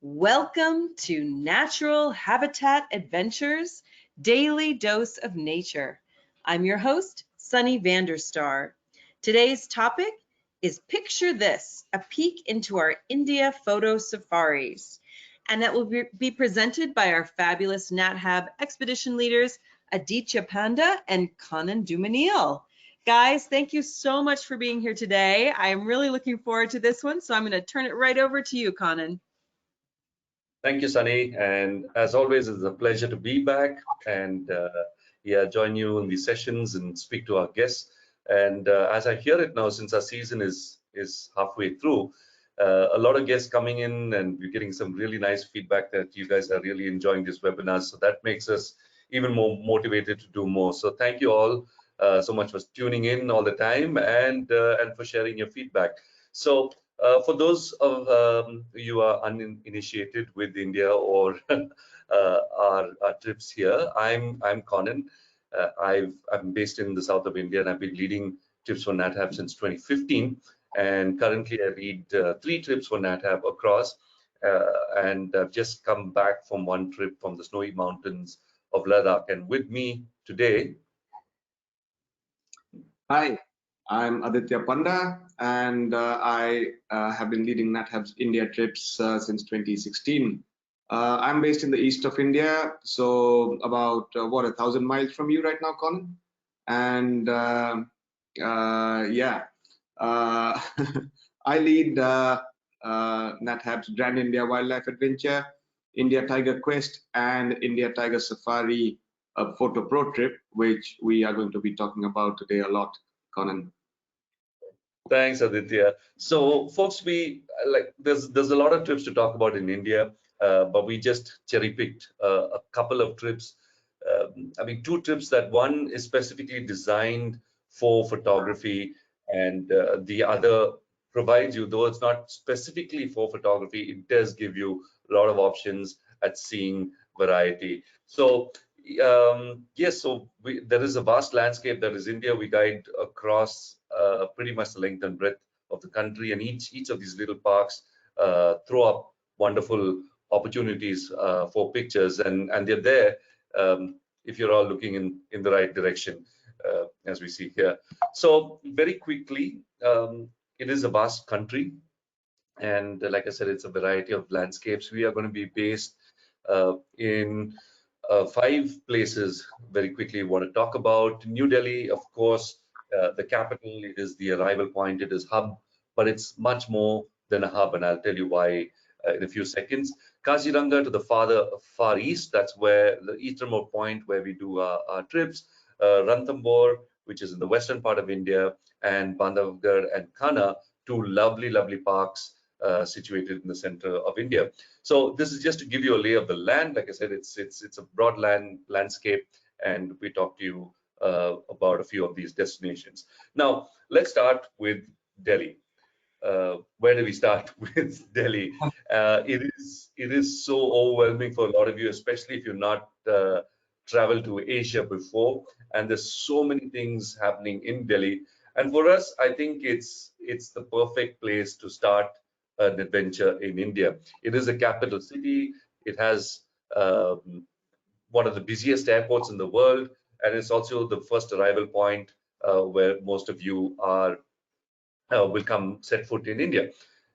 Welcome to Natural Habitat Adventures, Daily Dose of Nature. I'm your host, Sunny Vanderstar. Today's topic is Picture This, a peek into our India photo safaris. And that will be presented by our fabulous NatHab expedition leaders, Aditya Panda and Kanan Dumanil. Guys, thank you so much for being here today. I am really looking forward to this one, so I'm going to turn it right over to you, Kanan. Thank you, Sunny. And as always, it's a pleasure to be back and join you in these sessions and speak to our guests. And as I hear it now, since our season is halfway through, a lot of guests coming in, and we're getting some really nice feedback that you guys are really enjoying these webinars. So that makes us even more motivated to do more. So thank you all so much for tuning in all the time and for sharing your feedback. So for those of you who are uninitiated with India or our trips here, I'm Kanan. I'm based in the south of India, and I've been leading trips for NatHab since 2015. And currently, I lead 3 trips for NatHab across. And I've just come back from one trip from the snowy mountains of Ladakh. And with me today. Hi, I'm Aditya Panda, and I have been leading NatHab's India trips since 2016. I'm based in the east of India, so about 1,000 miles from you right now, Colin. And I lead NatHab's Grand India Wildlife Adventure, India Tiger Quest, and India Tiger Safari photo pro trip, which we are going to be talking about today a lot, Conan. Thanks, Aditya. So, folks, there's a lot of trips to talk about in India, but we just cherry-picked a couple of trips. 2 trips. That one is specifically designed for photography, and the other provides you, though it's not specifically for photography, it does give you a lot of options at seeing variety. So there is a vast landscape that is India. We guide across pretty much the length and breadth of the country, and each of these little parks throw up wonderful opportunities for pictures, and they're there if you're all looking in the right direction, as we see here. So very quickly, it is a vast country, and like I said, it's a variety of landscapes. We are going to be based in 5 places very quickly. Want to talk about New Delhi, of course, the capital. It is the arrival point, it is hub, but it's much more than a hub, and I'll tell you why in a few seconds. Kaziranga to the far east, that's where the easternmost point where we do our trips. Ranthambore, which is in the western part of India, and Bandhavgarh and Kana, 2 lovely parks situated in the center of India. So this is just to give you a lay of the land. Like I said, it's a broad landscape, and we talk to you about a few of these destinations. Now let's start with Delhi. Where do we start with Delhi? It is so overwhelming for a lot of you, especially if you've not traveled to Asia before, and there's so many things happening in Delhi. And for us, I think it's the perfect place to start an adventure in India. It is a capital city. It has one of the busiest airports in the world, and it's also the first arrival point where most of you will come set foot in India.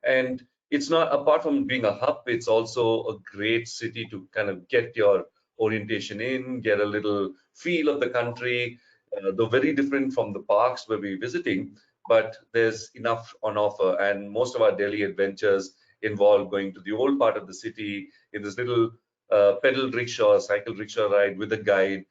And it's not, apart from being a hub, it's also a great city to kind of get your orientation in, get a little feel of the country, though very different from the parks where we're visiting, but there's enough on offer. And most of our Delhi adventures involve going to the old part of the city in this little pedal rickshaw, cycle rickshaw ride with a guide,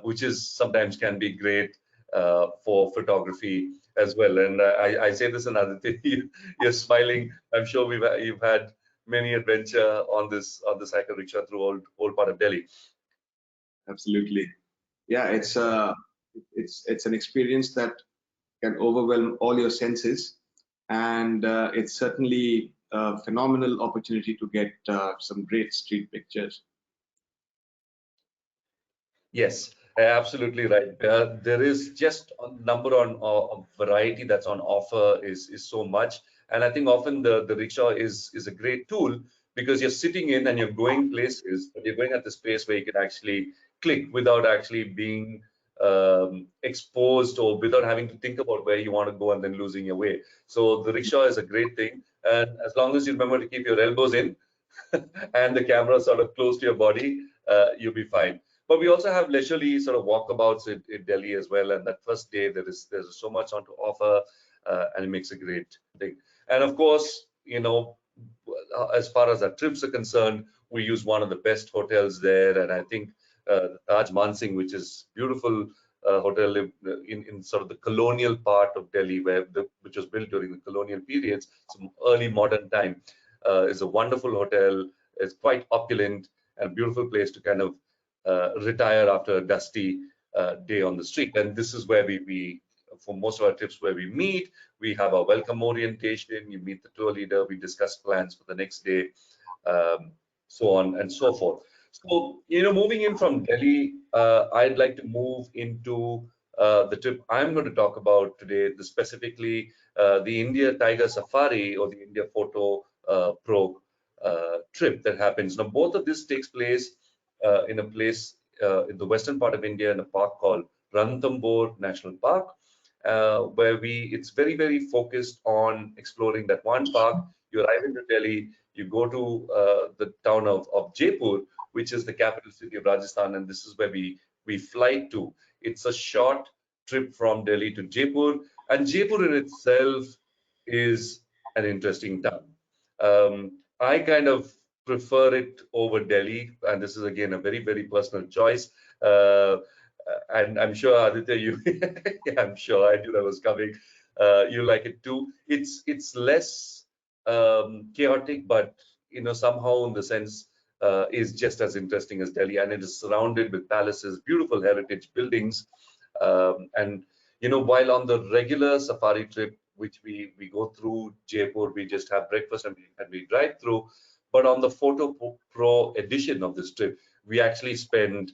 which is sometimes can be great for photography as well. And I say this another thing, you're smiling. I'm sure you've had many adventure on the cycle rickshaw through old part of Delhi. Absolutely, yeah. It's an experience that can overwhelm all your senses, and it's certainly a phenomenal opportunity to get some great street pictures. Yes, absolutely right. There is just a number on variety that's on offer is so much, and I think often the rickshaw is a great tool, because you're sitting in and you're going places, but you're going at this pace where you can actually click without actually being exposed or without having to think about where you want to go and then losing your way. So the rickshaw is a great thing, and as long as you remember to keep your elbows in and the camera sort of close to your body, you'll be fine. But we also have leisurely sort of walkabouts in Delhi as well. And that first day, there's so much on to offer, and it makes a great thing. And of course, as far as our trips are concerned, we use one of the best hotels there, and I think Taj Mansingh, which is beautiful hotel in sort of the colonial part of Delhi, which was built during the colonial periods, some early modern time. Is a wonderful hotel. It's quite opulent and beautiful place to kind of retire after a dusty day on the street. And this is where we for most of our trips, where we meet, we have our welcome orientation, you meet the tour leader, we discuss plans for the next day, so on and so forth. So, moving in from Delhi, I'd like to move into the trip I'm going to talk about today, specifically the India Tiger Safari or the India Photo Pro trip that happens. Now, both of this takes place in a place in the western part of India in a park called Ranthambore National Park, where it's very, very focused on exploring that one park. You arrive into Delhi, you go to the town of Jaipur, which is the capital city of Rajasthan, and this is where we fly to. It's a short trip from Delhi to Jaipur, and Jaipur in itself is an interesting town. I kind of prefer it over Delhi, and this is again a very, very personal choice. And I'm sure Aditya, yeah, I'm sure I knew that was coming. You like it too. It's less chaotic, but somehow in the sense is just as interesting as Delhi, and it is surrounded with palaces, beautiful heritage buildings, and while on the regular safari trip, which we go through Jaipur, we just have breakfast and we drive through. But on the Photo Pro edition of this trip, we actually spend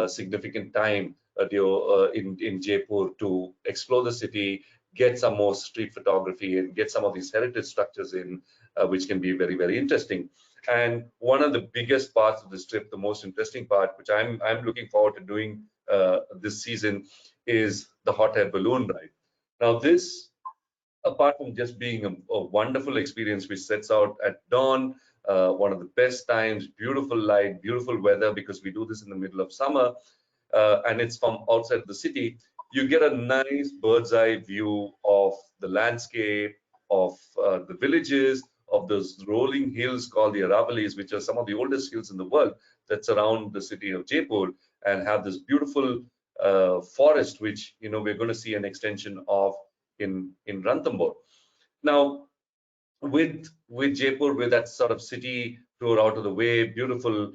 significant time in Jaipur to explore the city, get some more street photography, and get some of these heritage structures in, which can be very, very interesting. And one of the biggest parts of this trip, the most interesting part, which I'm looking forward to doing this season, is the hot air balloon ride. Now, this, apart from just being a wonderful experience, which sets out at dawn, one of the best times, beautiful light, beautiful weather, because we do this in the middle of summer, and it's from outside the city, you get a nice bird's eye view of the landscape, of the villages, of those rolling hills called the Aravalis, which are some of the oldest hills in the world that surround the city of Jaipur, and have this beautiful forest, which we're going to see an extension of in Ranthambore. Now, with Jaipur, with that sort of city tour out of the way, beautiful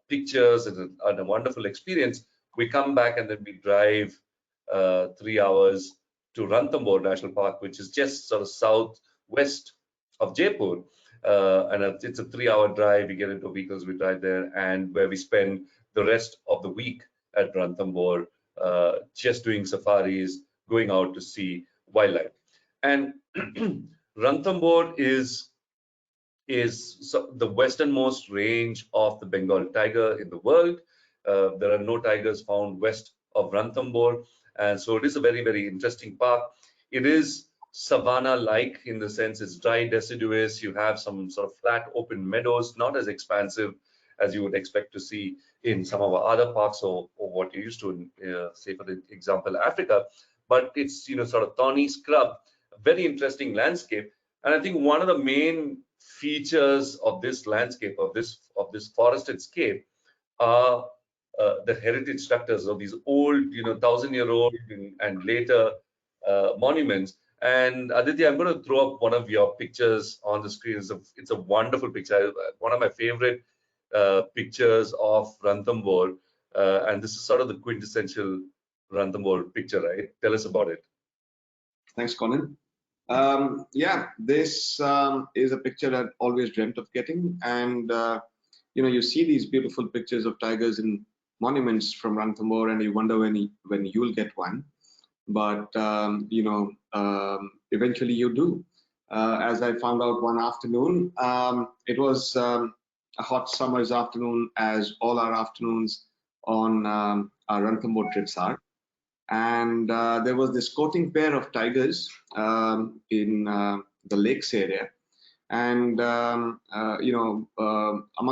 pictures and a wonderful experience, we come back and then we drive 3 hours to Ranthambore National Park, which is just sort of southwest of Jaipur. And it's a 3-hour drive. We get into vehicles, we drive there, and where we spend the rest of the week at Ranthambore, just doing safaris, going out to see wildlife. And Ranthambore is the westernmost range of the Bengal tiger in the world. There are no tigers found west of Ranthambore, and so it is a very, very interesting park. It is savanna-like in the sense it's dry, deciduous. You have some sort of flat, open meadows, not as expansive as you would expect to see in some of our other parks or what you're used to in, say, for the example, Africa. But it's sort of thorny scrub, very interesting landscape. And I think one of the main features of this landscape, of this forested scape, are the heritage structures of these old, 1,000-year-old and later monuments. And Aditya, I'm going to throw up one of your pictures on the screen. It's a wonderful picture. One of my favorite pictures of Ranthambore, and this is sort of the quintessential Ranthambore picture, right? Tell us about it. Thanks, Colin. Yeah, this is a picture I'd always dreamt of getting, and you see these beautiful pictures of tigers in monuments from Ranthambore, and you wonder when you'll get one. But eventually you do. as I found out one afternoon. It was a hot summer's afternoon, as all our afternoons on our Ranthambore trips are. And there was this coating pair of tigers in the lakes area. And, among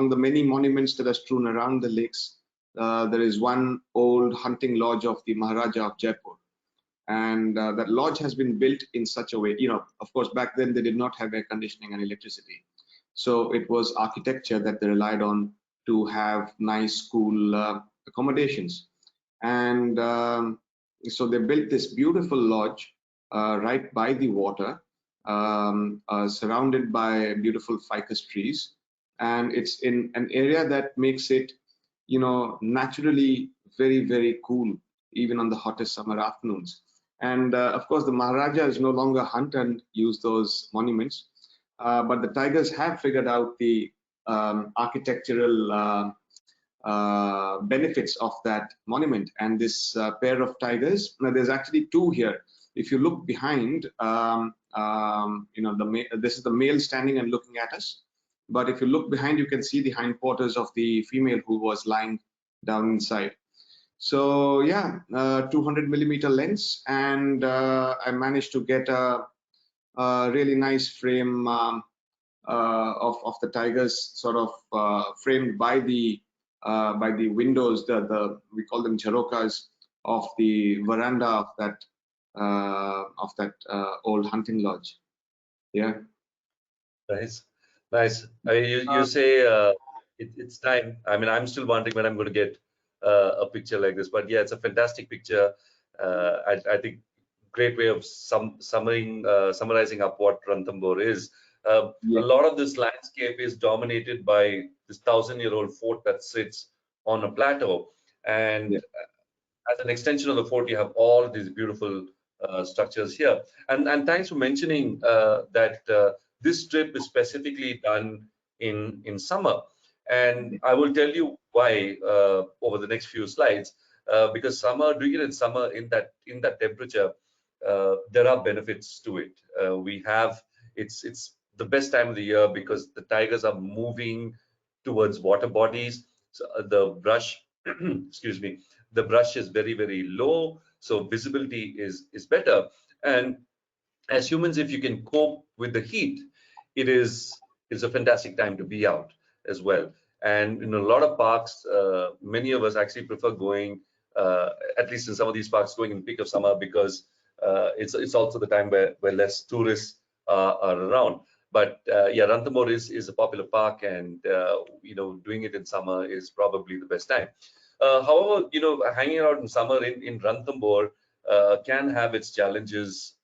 the many monuments that are strewn around the lakes, there is one old hunting lodge of the Maharaja of Jaipur. And that lodge has been built in such a way, of course, back then they did not have air conditioning and electricity. So it was architecture that they relied on to have nice, cool accommodations. And so they built this beautiful lodge right by the water, surrounded by beautiful ficus trees. And it's in an area that makes it, naturally very, very cool, even on the hottest summer afternoons. And of course, the Maharajas no longer hunt and use those monuments, but the tigers have figured out the architectural benefits of that monument. And this pair of tigers, now there's actually two here. If you look behind, this is the male standing and looking at us. But if you look behind, you can see the hindquarters of the female who was lying down inside. So yeah, 200mm lens, and I managed to get a really nice frame of the tigers, sort of framed by the windows, we call them jharokas, of the veranda of that old hunting lodge. Yeah. Nice, nice. You say it's time. I mean, I'm still wondering when I'm going to get a picture like this, but yeah, it's a fantastic picture. I think great way of summarizing up what Ranthambore is. Yeah. A lot of this landscape is dominated by this 1,000-year-old fort that sits on a plateau, and Yeah. as an extension of the fort, you have all these beautiful structures here. And thanks for mentioning that this trip is specifically done in summer. And I will tell you why over the next few slides. Because doing it in summer in that temperature, there are benefits to it. It's the best time of the year because the tigers are moving towards water bodies. So the brush, excuse me, the brush is very, very low, so visibility is better. And as humans, if you can cope with the heat, it's a fantastic time to be out as well. And in a lot of parks, many of us actually prefer going, at least in some of these parks, going in peak of summer because it's also the time where less tourists are around. But yeah, Ranthambore is a popular park, and doing it in summer is probably the best time. However, hanging out in summer in Ranthambore can have its challenges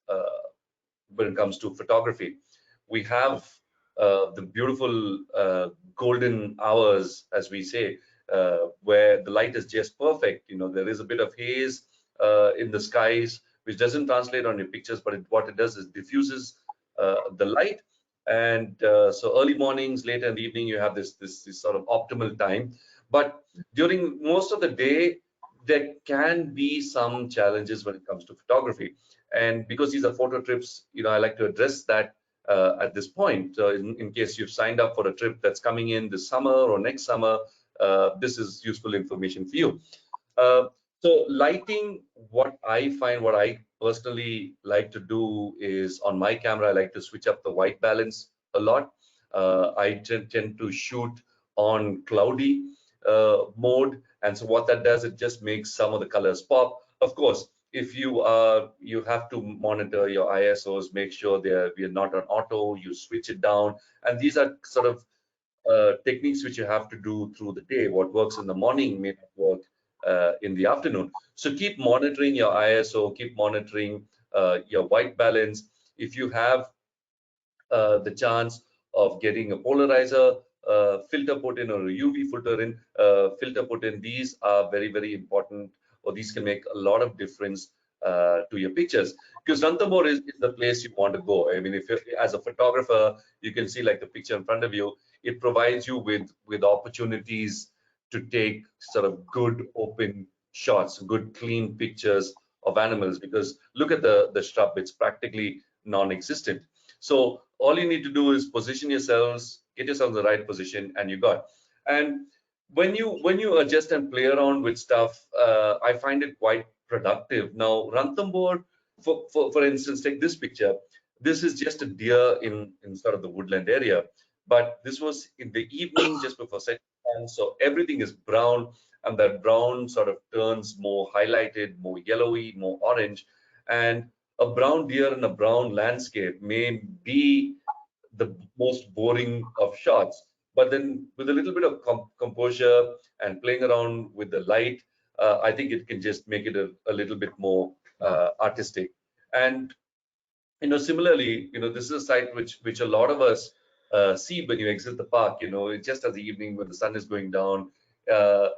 when it comes to photography. We have the beautiful golden hours, as we say, where the light is just perfect. There is a bit of haze in the skies, which doesn't translate on your pictures, but what it does is diffuses the light. And so early mornings, later in the evening, you have this sort of optimal time. But during most of the day, there can be some challenges when it comes to photography. And because these are photo trips, I like to address that at this point. In case you've signed up for a trip that's coming in this summer or next summer, this is useful information for you. So lighting, what I personally like to do is on my camera, I like to switch up the white balance a lot. I tend to shoot on cloudy mode, and so what that does, it just makes some of the colors pop. Of course, if you have to monitor your ISOs, make sure we're not on auto, you switch it down, and these are sort of techniques which you have to do through the day. What works in the morning may not work in the afternoon. So keep monitoring your ISO, keep monitoring your white balance. If you have the chance of getting a polarizer filter put in or a UV filter put in, these are very, very important, or these can make a lot of difference to your pictures, because Ranthambore is the place you want to go. I mean, if you're, as a photographer, you can see like the picture in front of you, it provides you with opportunities to take sort of good open shots, good clean pictures of animals, because look at the shrub, it's practically non-existent. So all you need to do is position yourselves, get yourself in the right position, and you got. And when you adjust and play around with stuff, I find it quite productive. Now, Ranthambore, for instance, take this picture. This is just a deer in sort of the woodland area, but this was in the evening just before setting sun, so everything is brown, and that brown sort of turns more highlighted, more yellowy, more orange, and a brown deer in a brown landscape may be the most boring of shots. But then with a little bit of composure and playing around with the light, I think it can just make it a little bit more artistic. And similarly, this is a site which a lot of us see when you exit the park. Just as the evening when the sun is going down. Uh,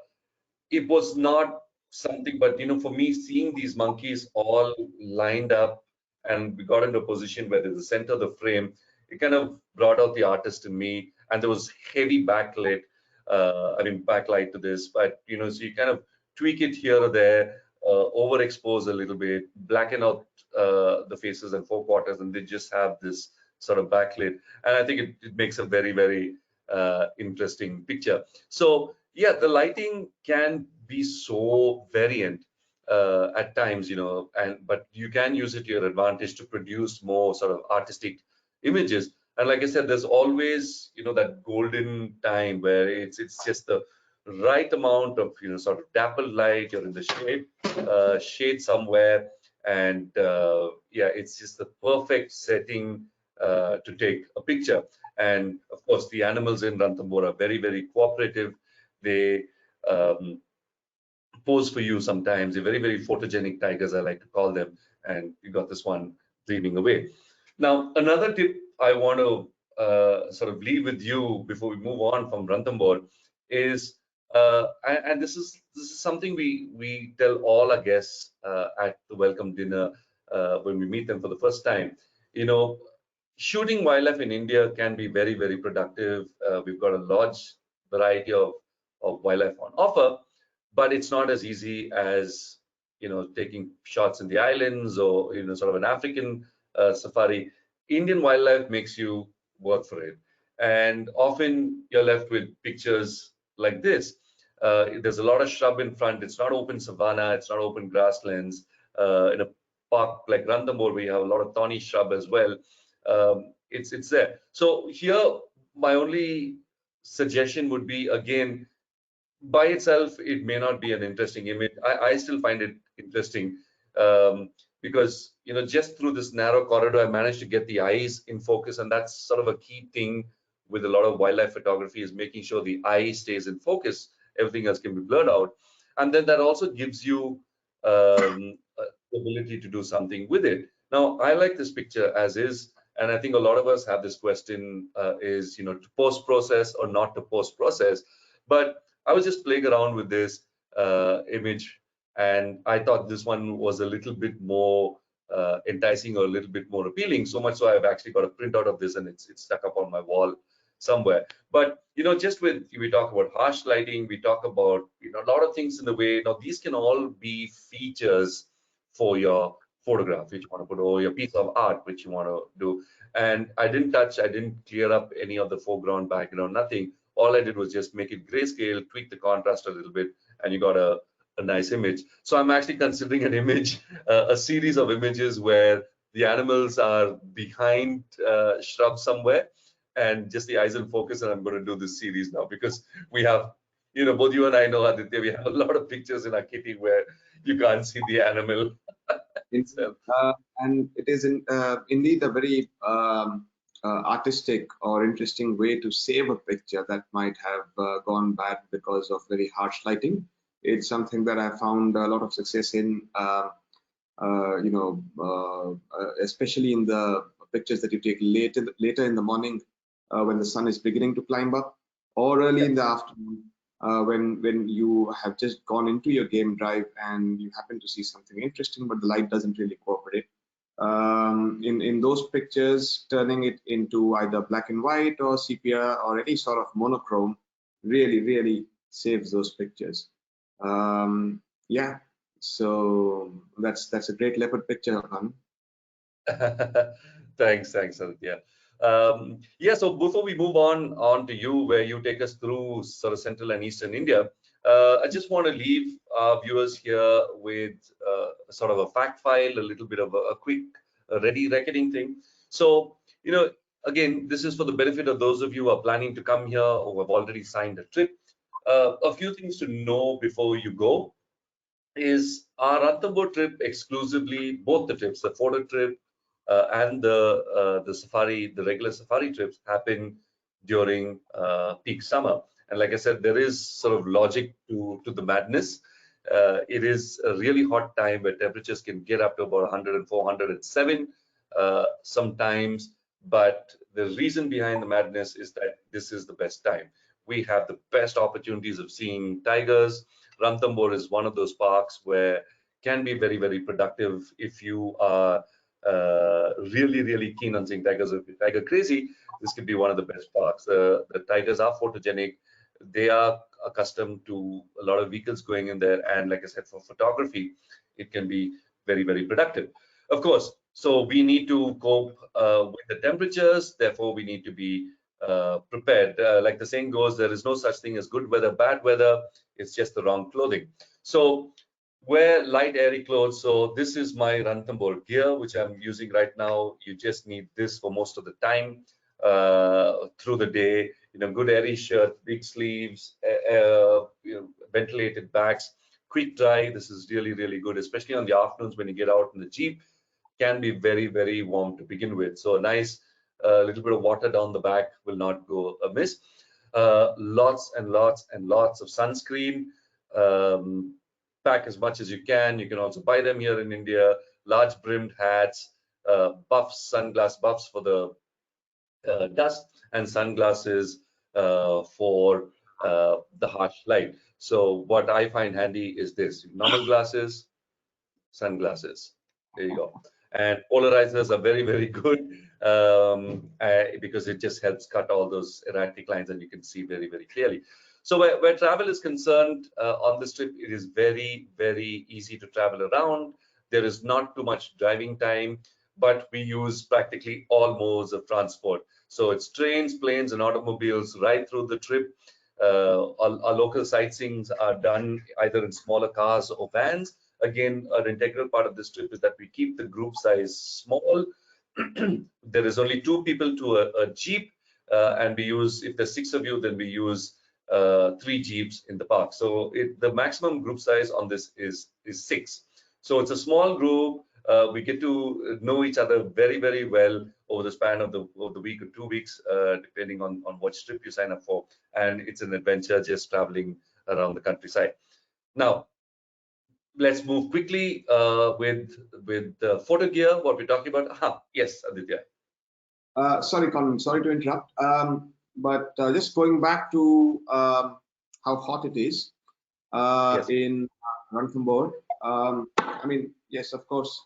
it was not something, but for me, seeing these monkeys all lined up and we got into a position where there's the center of the frame, it kind of brought out the artist in me. And there was heavy backlight to this, but so you kind of tweak it here or there, overexpose a little bit, blacken out the faces and four quarters, and they just have this sort of backlit. And I think it makes a very, very interesting picture. So yeah, the lighting can be so variant at times, but you can use it to your advantage to produce more sort of artistic images. And like I said, there's always, that golden time where it's just the right amount of, sort of dappled light. You're in the shade somewhere, and yeah, it's just the perfect setting to take a picture. And of course, the animals in Ranthambore are very, very cooperative. They pose for you sometimes. They're very, very photogenic tigers, I like to call them. And you got this one dreaming away. Now, another tip I want to sort of leave with you before we move on from Ranthambore is, and this is something we tell all our guests at the welcome dinner when we meet them for the first time. Shooting wildlife in India can be very, very productive. We've got a large variety of wildlife on offer, but it's not as easy as taking shots in the islands or sort of an African safari. Indian wildlife makes you work for it, and often you're left with pictures like this. There's a lot of shrub in front. It's not open savanna. It's not open grasslands. In a park like Ranthambore, we have a lot of thorny shrub as well. It's there. So here, my only suggestion would be, again, by itself, it may not be an interesting image. I still find it interesting because just through this narrow corridor, I managed to get the eyes in focus, and that's sort of a key thing with a lot of wildlife photography, is making sure the eye stays in focus. Everything else can be blurred out, and then that also gives you the ability to do something with it. Now, I like this picture as is, and I think a lot of us have this question: is to post process or not to post process? But I was just playing around with this image, and I thought this one was a little bit more enticing or a little bit more appealing. So much so I've actually got a printout of this, and it's stuck up on my wall somewhere. But just we talk about harsh lighting, we talk about a lot of things in the way. Now these can all be features for your photograph which you want to put, or your piece of art which you want to do. And I didn't clear up any of the foreground, background, nothing. All I did was just make it grayscale, tweak the contrast a little bit, and you got a nice image. So I'm actually considering an image, a series of images where the animals are behind shrubs somewhere, and just the eyes in focus. And I'm going to do this series now because we have, both you and I know, Aditya, we have a lot of pictures in our kitty where you can't see the animal itself. And it is indeed a very artistic or interesting way to save a picture that might have gone bad because of very harsh lighting. It's something that I found a lot of success in, especially in the pictures that you take later in the morning when the sun is beginning to climb up, or early in the afternoon when you have just gone into your game drive and you happen to see something interesting, but the light doesn't really cooperate. In those pictures, turning it into either black and white or sepia or any sort of monochrome really saves those pictures. Yeah, so that's a great leopard picture, Han. Thanks, Aditya. Yeah, so before we move on to you, where you take us through sort of Central and Eastern India, I just want to leave our viewers here with sort of a fact file, a little bit of a quick ready reckoning thing. So, again, this is for the benefit of those of you who are planning to come here or who have already signed a trip. A few things to know before you go is our Ranthambore trip exclusively, both the trips, the photo trip and the safari, the regular safari trips happen during peak summer. And like I said, there is sort of logic to the madness. It is a really hot time where temperatures can get up to about 104, 107 sometimes. But the reason behind the madness is that this is the best time. We have the best opportunities of seeing tigers. Ranthambore is one of those parks where can be very, very productive if you are really, really keen on seeing tigers. If you're tiger crazy, this could be one of the best parks. The tigers are photogenic. They are accustomed to a lot of vehicles going in there. And like I said, for photography, it can be very, very productive. Of course, so we need to cope with the temperatures. Therefore, we need to be prepared. Like the saying goes, there is no such thing as good weather, bad weather. It's just the wrong clothing. So wear light airy clothes. So this is my Ranthambore gear, which I'm using right now. You just need this for most of the time through the day. Good airy shirt, big sleeves, ventilated backs, quick dry. This is really, really good, especially on the afternoons when you get out in the Jeep. Can be very, very warm to begin with. So a nice little bit of water down the back will not go amiss. Lots and lots and lots of sunscreen. Pack as much as you can. You can also buy them here in India. Large brimmed hats, buffs, sunglass buffs for the dust, and sunglasses for the harsh light. So what I find handy is this: normal glasses, sunglasses. There you go. And polarizers are very, very good because it just helps cut all those erratic lines and you can see very, very clearly. So where travel is concerned on this trip, it is very, very easy to travel around. There is not too much driving time, but we use practically all modes of transport. So it's trains, planes, and automobiles right through the trip. Our local sightseeings are done either in smaller cars or vans. Again, an integral part of this trip is that we keep the group size small. There is only 2 people to a Jeep, and we use, if there's 6 of you, then we use 3 Jeeps in the park. So the maximum group size on this is 6. So it's a small group. We get to know each other very, very well over the span of the week or 2 weeks, depending on what trip you sign up for. And it's an adventure just traveling around the countryside. Now, let's move quickly with the photo gear. What we're talking about. Yes, Aditya. Sorry, Colin, sorry to interrupt. But just going back to how hot it is Yes. in Ranthambore. I mean, yes, of course,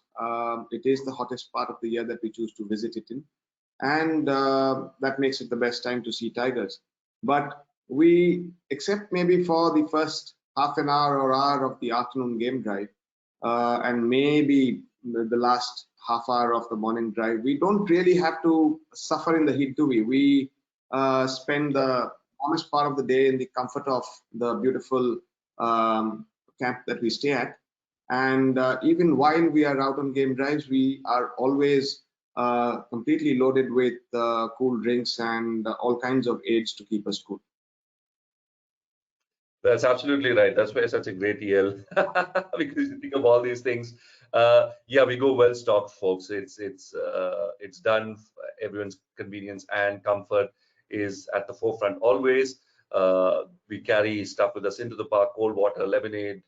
it is the hottest part of the year that we choose to visit it in. And that makes it the best time to see tigers. But except maybe for the first half an hour or hour of the afternoon game drive, and maybe the last half hour of the morning drive, we don't really have to suffer in the heat, do we? We spend the warmest part of the day in the comfort of the beautiful camp that we stay at. And even while we are out on game drives, we are always completely loaded with cool drinks and all kinds of aids to keep us cool. That's absolutely right. That's why it's such a great EL because you think of all these things. Yeah, we go well stocked, folks. It's done. Everyone's convenience and comfort is at the forefront always. We carry stuff with us into the park: cold water, lemonade,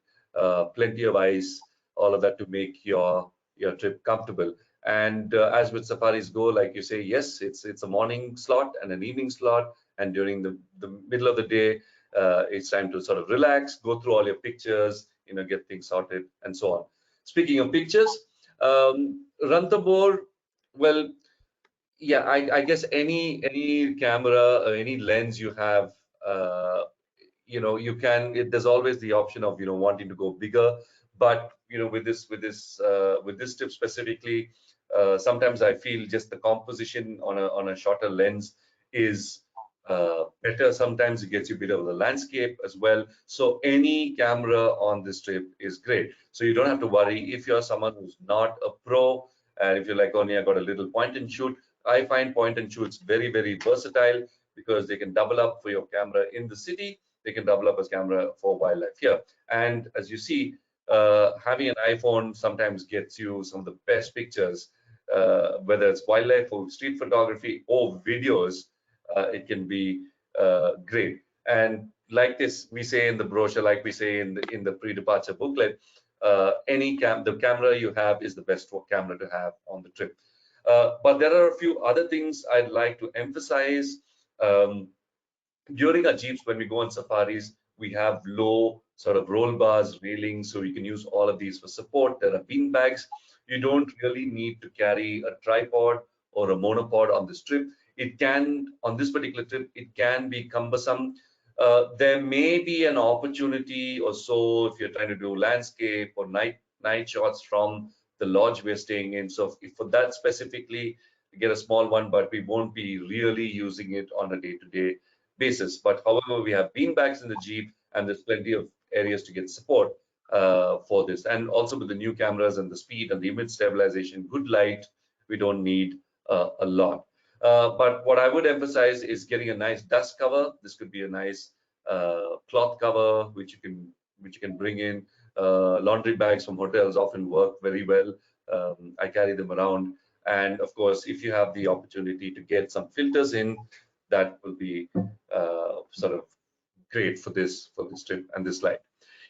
plenty of ice, all of that to make your trip comfortable. And as with safaris go, like you say, yes, it's a morning slot and an evening slot, and during the middle of the day, it's time to sort of relax, go through all your pictures, get things sorted, and so on. Speaking of pictures, Ranthambore, well, yeah, I guess any camera, any lens you have, you can. There's always the option of wanting to go bigger, but with this tip specifically, sometimes I feel just the composition on a shorter lens is better. Sometimes it gets you a bit of the landscape as well. So any camera on this trip is great. So you don't have to worry if you're someone who's not a pro, and if you're like, only I got a little point and shoot. I find point and shoots very, very versatile because they can double up for your camera in the city. They can double up as camera for wildlife here. And as you see, having an iPhone sometimes gets you some of the best pictures, whether it's wildlife or street photography or videos. It can be great. And like this, we say in the brochure, like we say in the pre-departure booklet, the camera you have is the best camera to have on the trip. But there are a few other things I'd like to emphasize. During our jeeps, when we go on safaris, we have low sort of roll bars, railings, so you can use all of these for support. There are bean bags. You don't really need to carry a tripod or a monopod on this trip. It can, on this particular trip, it can be cumbersome. There may be an opportunity or so if you're trying to do landscape or night shots from the lodge we're staying in. So if for that specifically, get a small one, but we won't be really using it on a day-to-day basis. But however, we have bean bags in the Jeep, and there's plenty of areas to get support for this. And also with the new cameras and the speed and the image stabilization, good light, we don't need a lot. But what I would emphasize is getting a nice dust cover. This could be a nice cloth cover which you can bring in. Laundry bags from hotels often work very well. I carry them around. And of course, if you have the opportunity to get some filters in, that will be sort of great for this trip and this slide.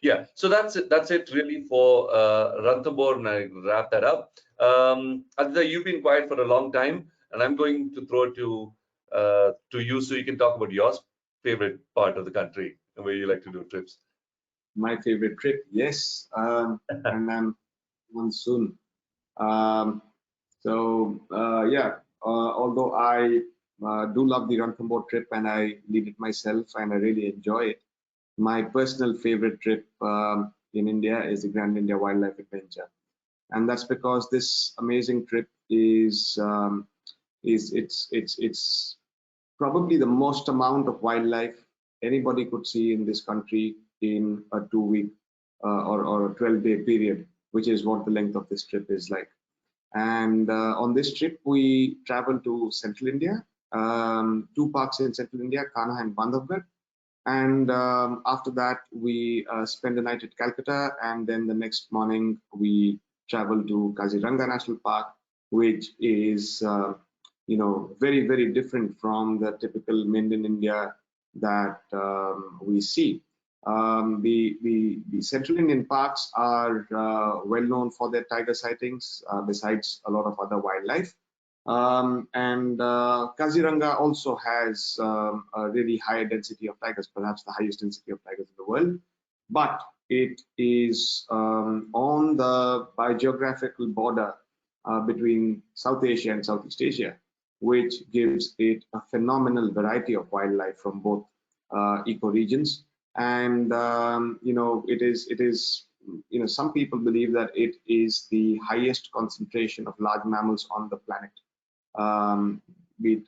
Yeah, so that's it really for Ranthambore, and I wrap that up. Aditya, you've been quiet for a long time, and I'm going to throw it to you so you can talk about your favorite part of the country and where you like to do trips. My favorite trip, yes, and I'm on soon. Yeah, although I do love the Ranthambore trip and I lead it myself and I really enjoy it, my personal favorite trip in India is the Grand India Wildlife Adventure, and that's because this amazing trip is it's probably the most amount of wildlife anybody could see in this country in a 2-week or a 12-day period, which is what the length of this trip is like. And on this trip, we travel to Central India, 2 parks in Central India, Kanha and Bandhavgarh. And after that, we spend the night at Calcutta, and then the next morning we travel to Kaziranga National Park, which is very, very different from the typical Made in India that we see. The Central Indian parks are well known for their tiger sightings, besides a lot of other wildlife. And Kaziranga also has a really high density of tigers, perhaps the highest density of tigers in the world. But it is on the biogeographical border between South Asia and Southeast Asia, which gives it a phenomenal variety of wildlife from both ecoregions. And it is some people believe that it is the highest concentration of large mammals on the planet, be it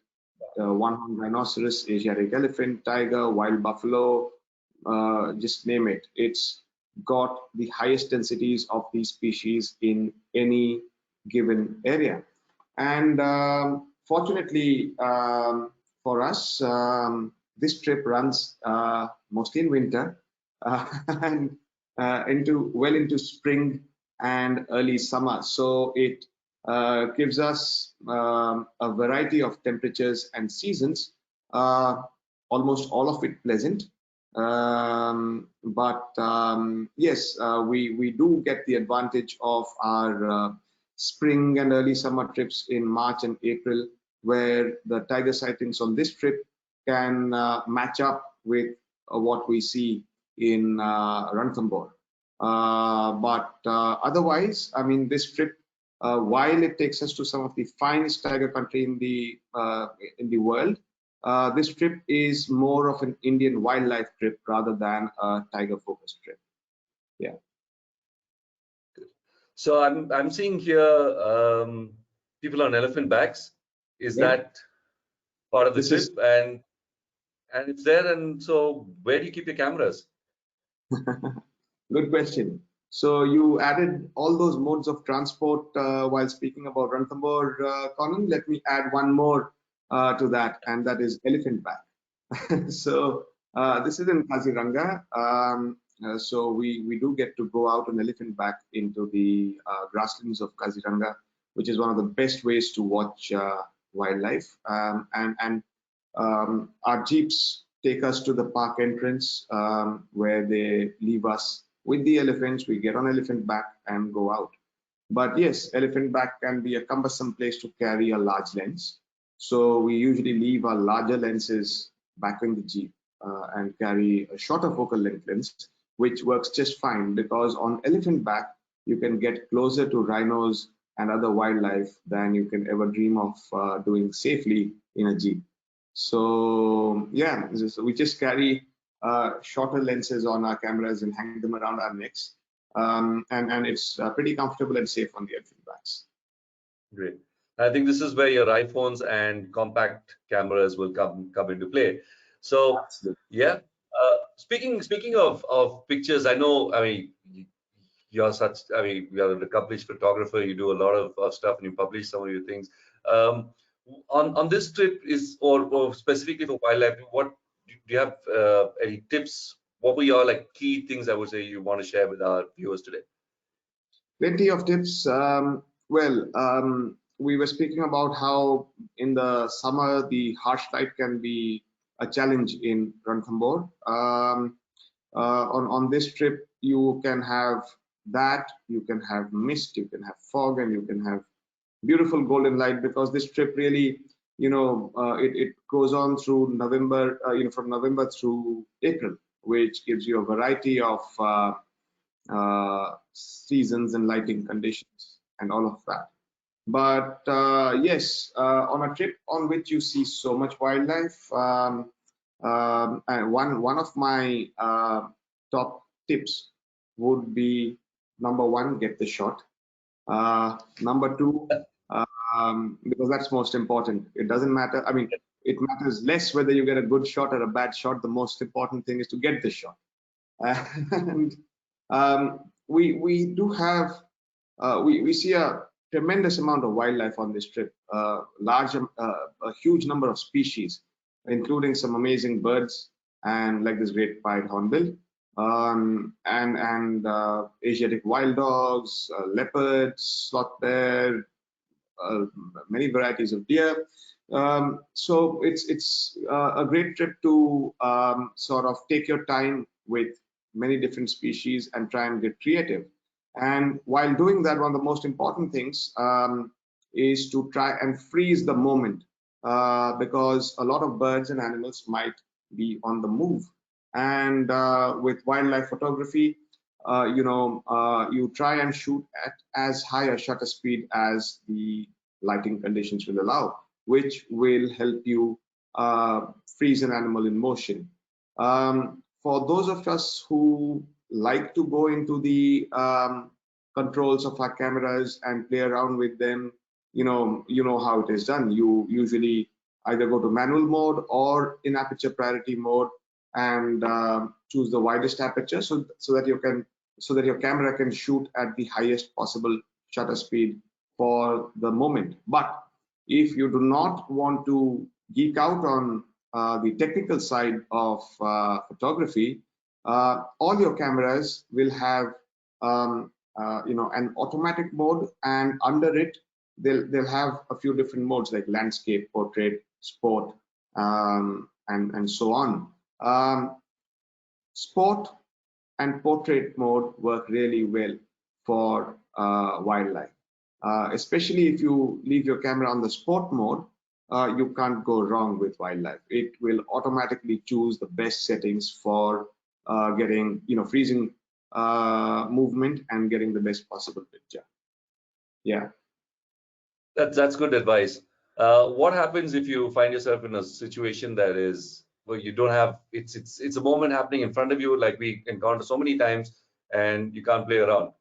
one-horned rhinoceros, Asiatic elephant, tiger, wild buffalo, just name it. It's got the highest densities of these species in any given area. And fortunately for us, this trip runs mostly in winter and into spring and early summer. So it gives us a variety of temperatures and seasons, almost all of it pleasant. Yes, we do get the advantage of our spring and early summer trips in March and April, where the tiger sightings on this trip can match up with what we see in Ranthambore. Otherwise, I mean, this trip, while it takes us to some of the finest tiger country in the world, this trip is more of an Indian wildlife trip rather than a tiger-focused trip. Yeah. So I'm seeing here people on elephant backs. Is Yeah. that part of the This trip? is And it's there. And so where do you keep your cameras? good question. So you added all those modes of transport while speaking about Ranthambore, Conan. Let me add one more to that, and that is elephant back. So this is in Kaziranga. So we do get to go out on elephant back into the grasslands of Kaziranga, which is one of the best ways to watch wildlife. Our jeeps take us to the park entrance where they leave us with the elephants. We get on elephant back and go out. But yes, elephant back can be a cumbersome place to carry a large lens. So we usually leave our larger lenses back in the jeep and carry a shorter focal length lens, which works just fine because on elephant back, you can get closer to rhinos and other wildlife than you can ever dream of doing safely in a jeep. So yeah, we just carry shorter lenses on our cameras and hang them around our necks. And it's pretty comfortable and safe on the elephant backs. Great. I think this is where your iPhones and compact cameras will come into play. So Absolutely. yeah, speaking of pictures, I know. I mean, you're such. I mean, you're an accomplished photographer. You do a lot of stuff, and you publish some of your things. On this trip or specifically for wildlife, what do you have any tips? What were your like key things I would say you want to share with our viewers today? Plenty of tips. We were speaking about how in the summer the harsh light can be a challenge in Ranthambore. On this trip, you can have that, you can have mist, you can have fog, and you can have beautiful golden light because this trip really, it goes on through November, from November through April, which gives you a variety of seasons and lighting conditions and all of that. But yes, on a trip on which you see so much wildlife, and one of my top tips would be number one, get the shot. Number two, because that's most important. It doesn't matter. I mean, it matters less whether you get a good shot or a bad shot. The most important thing is to get the shot. And we do have we see a tremendous amount of wildlife on this trip, a huge number of species, including some amazing birds and like this great pied hornbill, and Asiatic wild dogs, leopards, sloth bear, many varieties of deer. So it's a great trip to sort of take your time with many different species and try and get creative. And while doing that, one of the most important things is to try and freeze the moment because a lot of birds and animals might be on the move. And with wildlife photography, you try and shoot at as high a shutter speed as the lighting conditions will allow, which will help you freeze an animal in motion. For those of us who like to go into the controls of our cameras and play around with them, you know how it is done. You usually either go to manual mode or in aperture priority mode and choose the widest aperture so that your camera can shoot at the highest possible shutter speed for the moment. But if you do not want to geek out on the technical side of photography, all your cameras will have an automatic mode, and under it they'll have a few different modes like landscape, portrait, sport, and so on. Sport and portrait mode work really well for wildlife, especially if you leave your camera on the sport mode. You can't go wrong with wildlife. It will automatically choose the best settings for getting, freezing movement and getting the best possible picture. Yeah. That's good advice. What happens if you find yourself in a situation that is where you don't have it's a moment happening in front of you, like we encounter so many times, and you can't play around?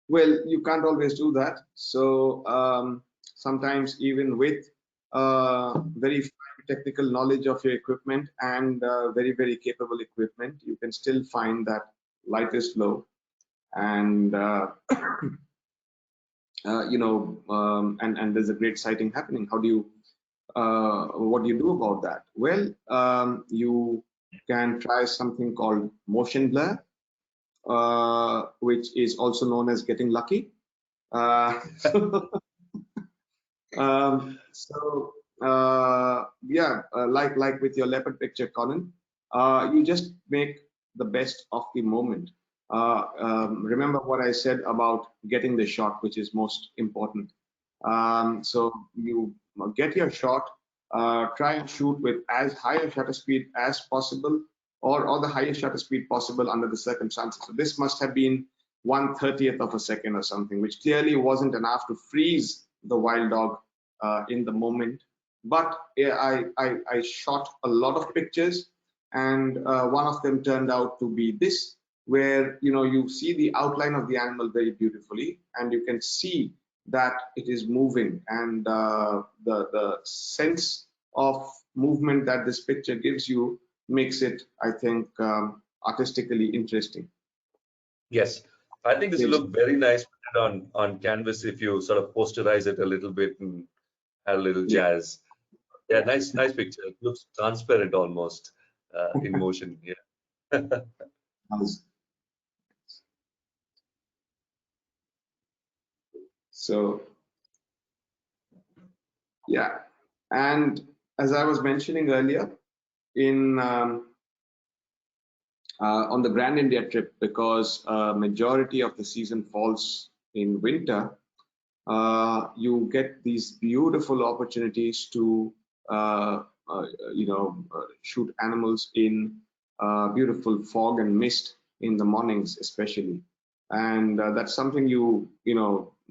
Well, you can't always do that. So sometimes even with very technical knowledge of your equipment and very, very capable equipment, you can still find that light is low. And and there's a great sighting happening. How do you what do you do about that? Well, you can try something called motion blur, which is also known as getting lucky. Like with your leopard picture, Colin, you just make the best of the moment. Remember what I said about getting the shot, which is most important. So you get your shot, try and shoot with as high a shutter speed as possible, or the highest shutter speed possible under the circumstances. So this must have been 1/30th of a second or something, which clearly wasn't enough to freeze the wild dog in the moment. But I shot a lot of pictures, and one of them turned out to be this, where you see the outline of the animal very beautifully, and you can see that it is moving, and the sense of movement that this picture gives you makes it, I think, artistically interesting. Yes, I think this will look very nice on canvas if you sort of posterize it a little bit and add a little jazz. Yeah, nice picture. It looks transparent almost in motion. Yeah. So, yeah, and as I was mentioning earlier, in on the Grand India trip, because majority of the season falls in winter, you get these beautiful opportunities to shoot animals in beautiful fog and mist in the mornings, especially. And that's something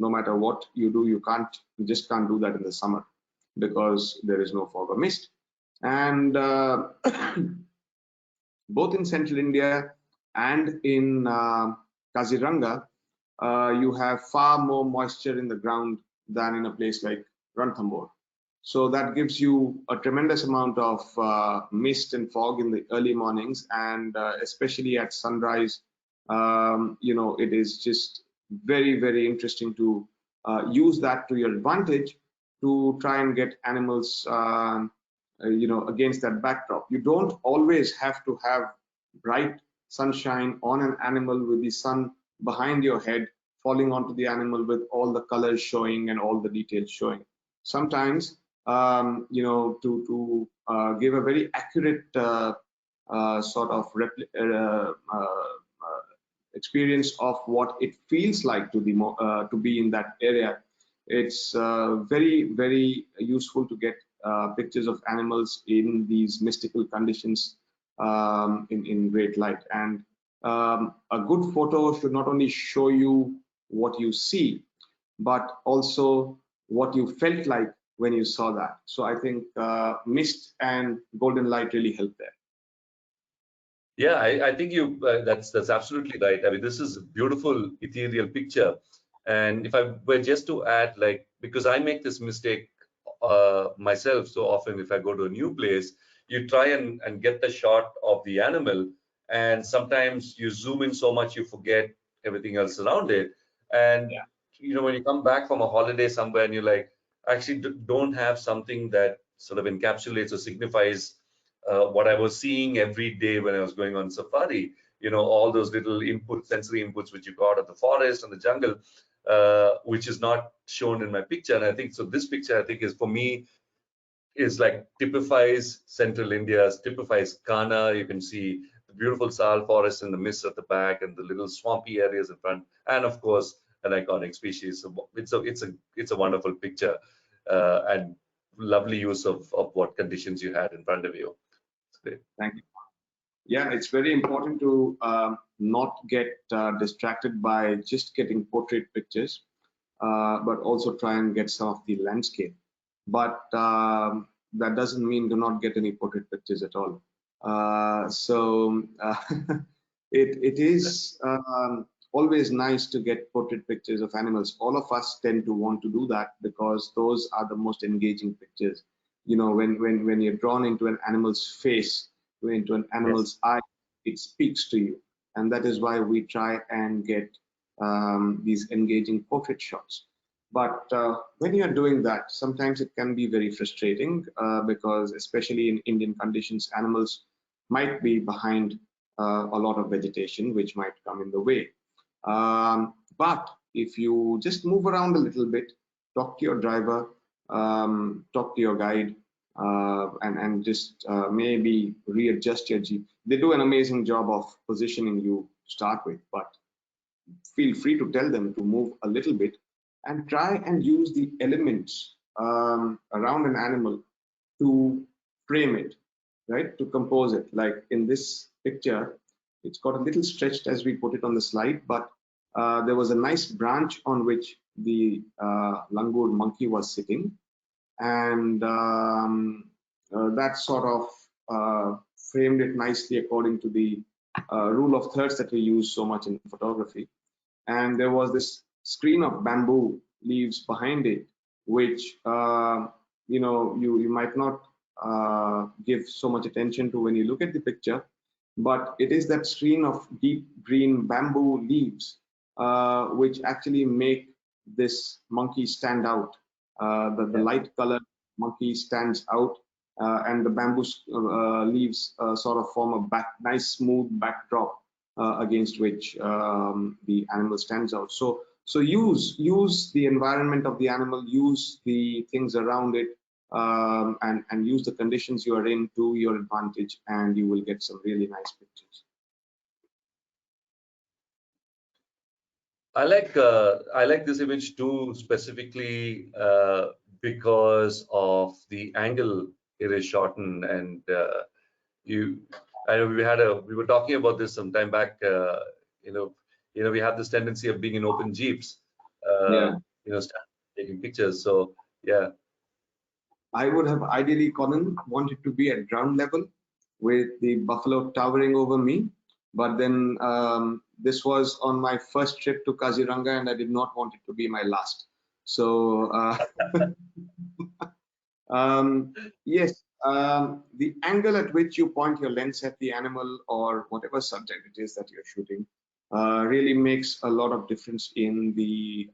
no matter what you do, you just can't do that in the summer because there is no fog or mist. And both in central India and in Kaziranga, you have far more moisture in the ground than in a place like Ranthambore. So that gives you a tremendous amount of mist and fog in the early mornings, and especially at sunrise. It is just very, very interesting to use that to your advantage to try and get animals against that backdrop. You don't always have to have bright sunshine on an animal with the sun behind your head falling onto the animal with all the colors showing and all the details showing. Sometimes to give a very accurate sort of experience of what it feels like to be in that area, it's very, very useful to get pictures of animals in these mystical conditions in great light. And a good photo should not only show you what you see, but also what you felt like when you saw that. So I think mist and golden light really help there. Yeah, I think that's absolutely right. I mean, this is a beautiful ethereal picture. And if I were just to add, like, because I make this mistake myself so often, if I go to a new place, you try and get the shot of the animal, and sometimes you zoom in so much you forget everything else around it. And when you come back from a holiday somewhere and you're like, actually don't have something that sort of encapsulates or signifies what I was seeing every day when I was going on safari, all those little sensory inputs which you got of the forest and the jungle, which is not shown in my picture. And I think so this picture, I think, is for me, is like typifies central India, typifies Kana. You can see the beautiful sal forest in the mist at the back and the little swampy areas in front, and of course an iconic species. So it's a wonderful picture, and lovely use of what conditions you had in front of you. Thank you. Yeah, it's very important to not get distracted by just getting portrait pictures, but also try and get some of the landscape. But that doesn't mean do not get any portrait pictures at all. It is always nice to get portrait pictures of animals. All of us tend to want to do that because those are the most engaging pictures. You know, when you're drawn into an animal's face, into an animal's eye, it speaks to you. And that is why we try and get these engaging portrait shots. But when you're doing that, sometimes it can be very frustrating because especially in Indian conditions, animals might be behind a lot of vegetation, which might come in the way. But if you just move around a little bit, talk to your driver, talk to your guide, and just maybe readjust your Jeep. They do an amazing job of positioning you to start with, but feel free to tell them to move a little bit and try and use the elements around an animal to frame it, right? To compose it. Like in this picture, it's got a little stretched as we put it on the slide, but there was a nice branch on which the langur monkey was sitting, and that sort of framed it nicely according to the rule of thirds that we use so much in photography. And there was this screen of bamboo leaves behind it, which you might not give so much attention to when you look at the picture, but it is that screen of deep green bamboo leaves which actually make this monkey stand out. The light colored monkey stands out, and the bamboo leaves sort of form a nice smooth backdrop against which the animal stands out. So use the environment of the animal, use the things around it, and use the conditions you are in to your advantage, and you will get some really nice pictures. I like this image too, specifically because of the angle it is shot in, and I know we were talking about this some time back. We have this tendency of being in open jeeps, taking pictures. So yeah, I would have ideally, Colin, wanted to be at ground level with the buffalo towering over me, but then this was on my first trip to Kaziranga, and I did not want it to be my last. So yes, the angle at which you point your lens at the animal or whatever subject it is that you're shooting really makes a lot of difference in the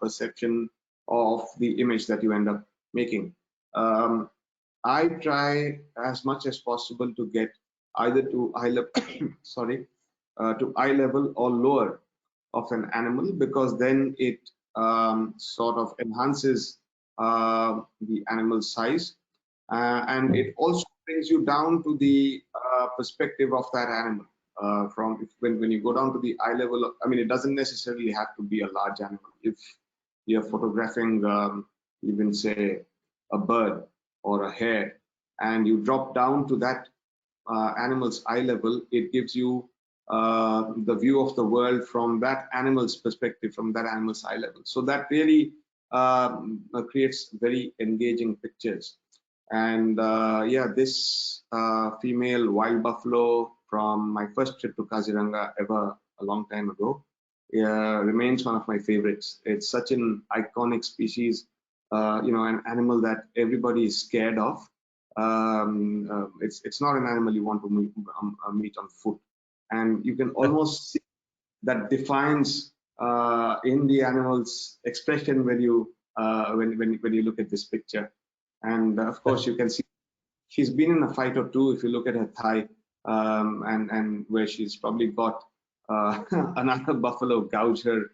perception of the image that you end up making. I try as much as possible to get either to eye level, sorry, to eye level or lower of an animal, because then it sort of enhances the animal's size, and it also brings you down to the perspective of that animal. When you go down to the eye level, I mean, it doesn't necessarily have to be a large animal. If you're photographing, even say a bird or a hare, and you drop down to that animal's eye level, it gives you the view of the world from that animal's perspective, from that animal's eye level. So that really creates very engaging pictures. And yeah, this female wild buffalo from my first trip to Kaziranga ever a long time ago remains one of my favorites. It's such an iconic species, an animal that everybody is scared of. It's not an animal you want to meet on foot, and you can almost see that defines in the animal's expression when you look at this picture. And of course, you can see she's been in a fight or two if you look at her thigh, and where she's probably got another buffalo gouge her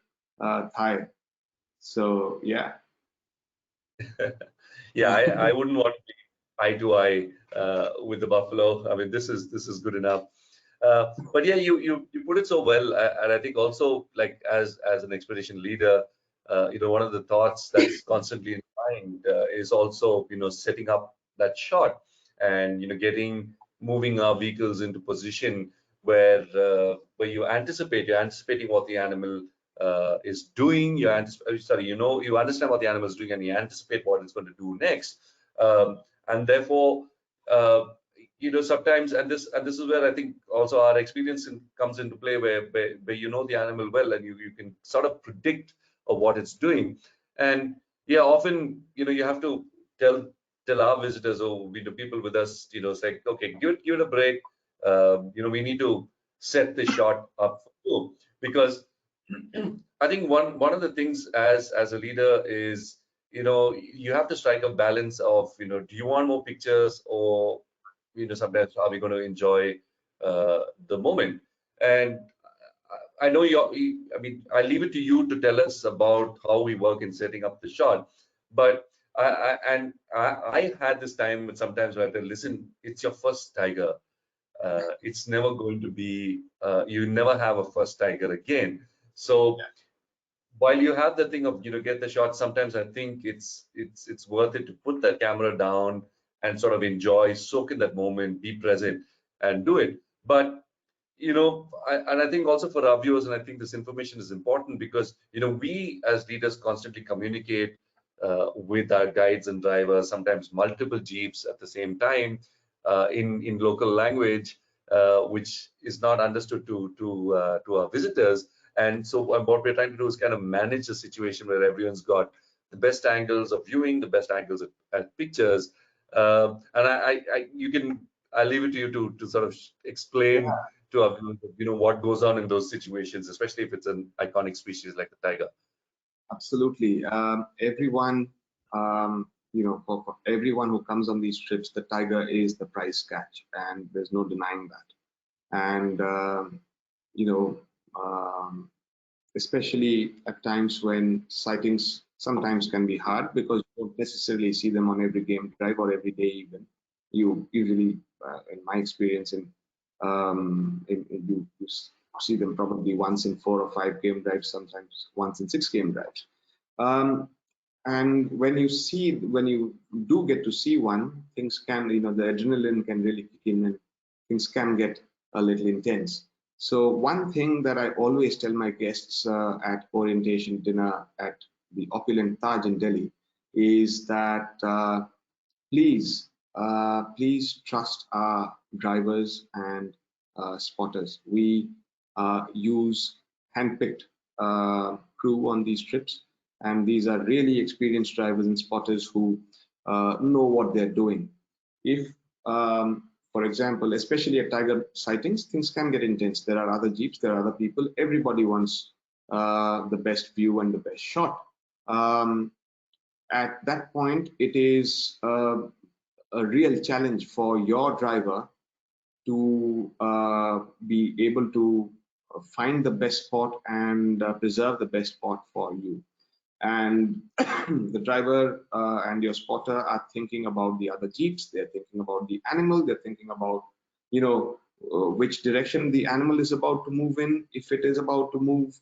thigh. So yeah. Yeah, I wouldn't want to be eye to eye with the buffalo. I mean, this is good enough. But yeah, you put it so well, and I think also, like, as an expedition leader, one of the thoughts that's constantly in mind is also setting up that shot, and moving our vehicles into position where you're anticipating what the animal is doing. You understand what the animal is doing, and you anticipate what it's going to do next. And therefore, sometimes, and this is where I think also our experience comes into play, where you know the animal well, and you can sort of predict what it's doing. And yeah, often you have to tell our visitors, or the people with us, say, okay, give it a break. We need to set the shot up for you, because I think one of the things as a leader is, you have to strike a balance of, do you want more pictures, or sometimes are we going to enjoy the moment? And I know I mean, I leave it to you to tell us about how we work in setting up the shot. But I had this time when sometimes where I tell, listen, it's your first tiger. It's never going to be, you never have a first tiger again. So while you have the thing of, get the shot, sometimes I think it's worth it to put the camera down and sort of enjoy, soak in that moment, be present and do it. But and I think also for our viewers, and I think this information is important, because we as leaders constantly communicate with our guides and drivers, sometimes multiple jeeps at the same time, in local language, which is not understood to our visitors. And so what we're trying to do is kind of manage the situation where everyone's got the best angles of viewing, the best angles at pictures. And I'll leave it to you to sort of explain to our viewers, what goes on in those situations, especially if it's an iconic species like the tiger. Absolutely. Everyone, for everyone who comes on these trips, the tiger is the prize catch, and there's no denying that. And especially at times when sightings sometimes can be hard, because you don't necessarily see them on every game drive or every day even. You usually, in my experience, you see them probably once in 4 or 5 game drives, sometimes once in 6 game drives. And when you do get to see one, things can, the adrenaline can really kick in, and things can get a little intense. So one thing that I always tell my guests at orientation dinner at the opulent Taj in Delhi is that please trust our drivers and spotters. We use handpicked crew on these trips, and these are really experienced drivers and spotters who know what they're doing. If for example, especially at tiger sightings, things can get intense. There are other jeeps, there are other people. Everybody wants the best view and the best shot. At that point, it is a real challenge for your driver to be able to find the best spot and preserve the best spot for you. And the driver and your spotter are thinking about the other jeeps, they're thinking about the animal, they're thinking about which direction the animal is about to move in, if it is about to move,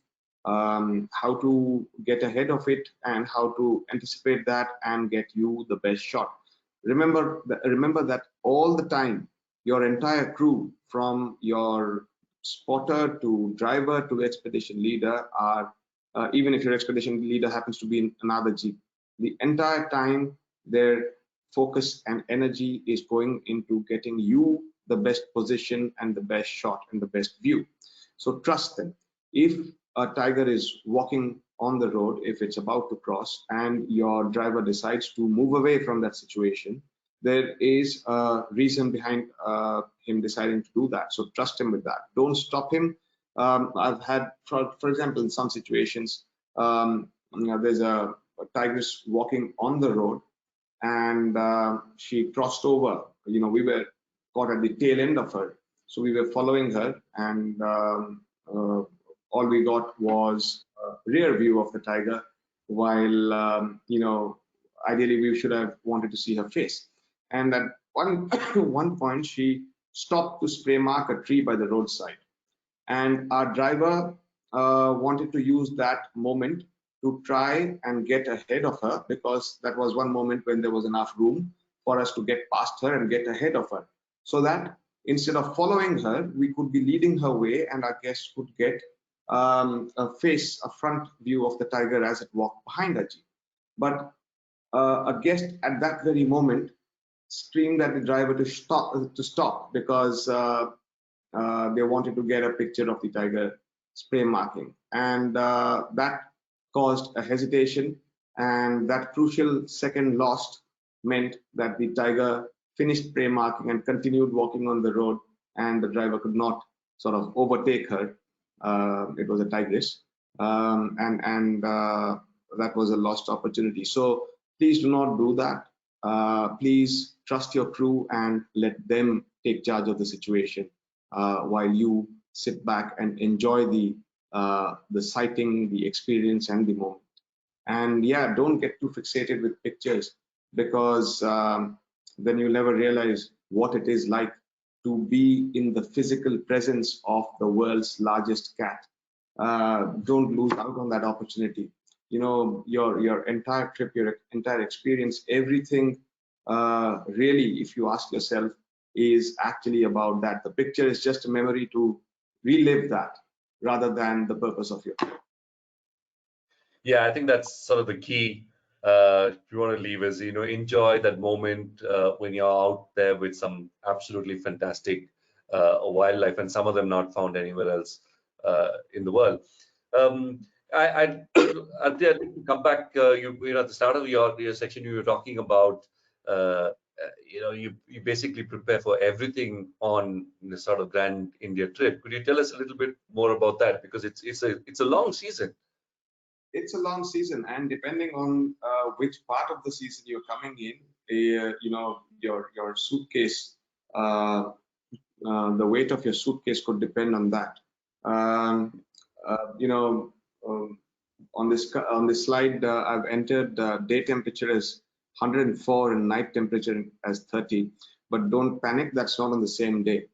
how to get ahead of it, and how to anticipate that and get you the best shot. Remember that all the time, your entire crew, from your spotter to driver to expedition leader, are even if your expedition leader happens to be in another jeep, the entire time their focus and energy is going into getting you the best position and the best shot and the best view. So trust them. If a tiger is walking on the road, if it's about to cross, and your driver decides to move away from that situation, there is a reason behind him deciding to do that. So trust him with that. Don't stop him. I've had, for example, in some situations, there's a tigress walking on the road, and she crossed over. We were caught at the tail end of her, so we were following her, and all we got was a rear view of the tiger, while ideally we should have wanted to see her face. And at one point, she stopped to spray mark a tree by the roadside. And our driver wanted to use that moment to try and get ahead of her, because that was one moment when there was enough room for us to get past her and get ahead of her, so that instead of following her, we could be leading her way, and our guests could get a front view of the tiger as it walked behind her jeep. But a guest at that very moment screamed at the driver to stop because they wanted to get a picture of the tiger spray marking, and that caused a hesitation, and that crucial second lost meant that the tiger finished spray marking and continued walking on the road, and the driver could not sort of overtake her. It was a tigress, and that was a lost opportunity. So please do not do that. Please trust your crew and let them take charge of the situation while you sit back and enjoy the sighting, the experience, and the moment. And yeah, don't get too fixated with pictures, because then you'll never realize what it is like to be in the physical presence of the world's largest cat. Don't lose out on that opportunity. You know, your entire trip, your entire experience, everything really, if you ask yourself, is actually about that. The picture is just a memory to relive that, rather than the purpose of your trip. Yeah, I think that's sort of the key. If you want to leave is, enjoy that moment when you're out there with some absolutely fantastic wildlife, and some of them not found anywhere else in the world. I'd come back. At the start of your section, you were talking about, you basically prepare for everything on the sort of Grand India trip. Could you tell us a little bit more about that? Because it's a long season. It's a long season, and depending on which part of the season you're coming in, your suitcase, the weight of your suitcase could depend on that. On this slide, I've entered day temperature as 104 and night temperature as 30. But don't panic, that's not on the same day.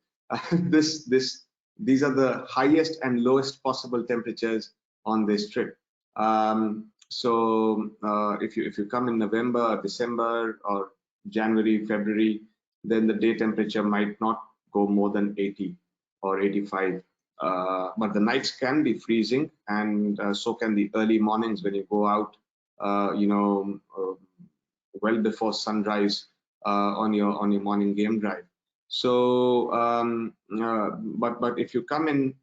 These are the highest and lowest possible temperatures on this trip. So if you come in November, December, or January, February, then the day temperature might not go more than 80 or 85. But the nights can be freezing, and so can the early mornings when you go out, well before sunrise on your morning game drive. So, but if you come in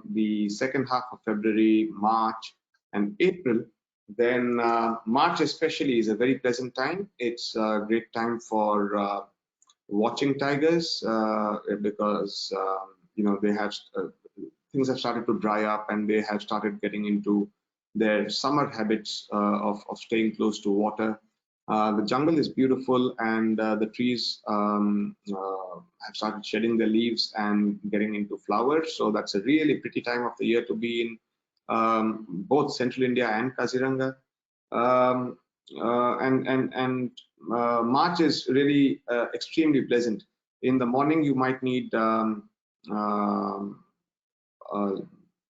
the second half of February, March, and April, then March especially is a very pleasant time. It's a great time for watching tigers because they have things have started to dry up, and they have started getting into their summer habits of staying close to water. The jungle is beautiful, and the trees have started shedding their leaves and getting into flowers. So that's a really pretty time of the year to be in both Central India and Kaziranga. March is really extremely pleasant. In the morning, you might need a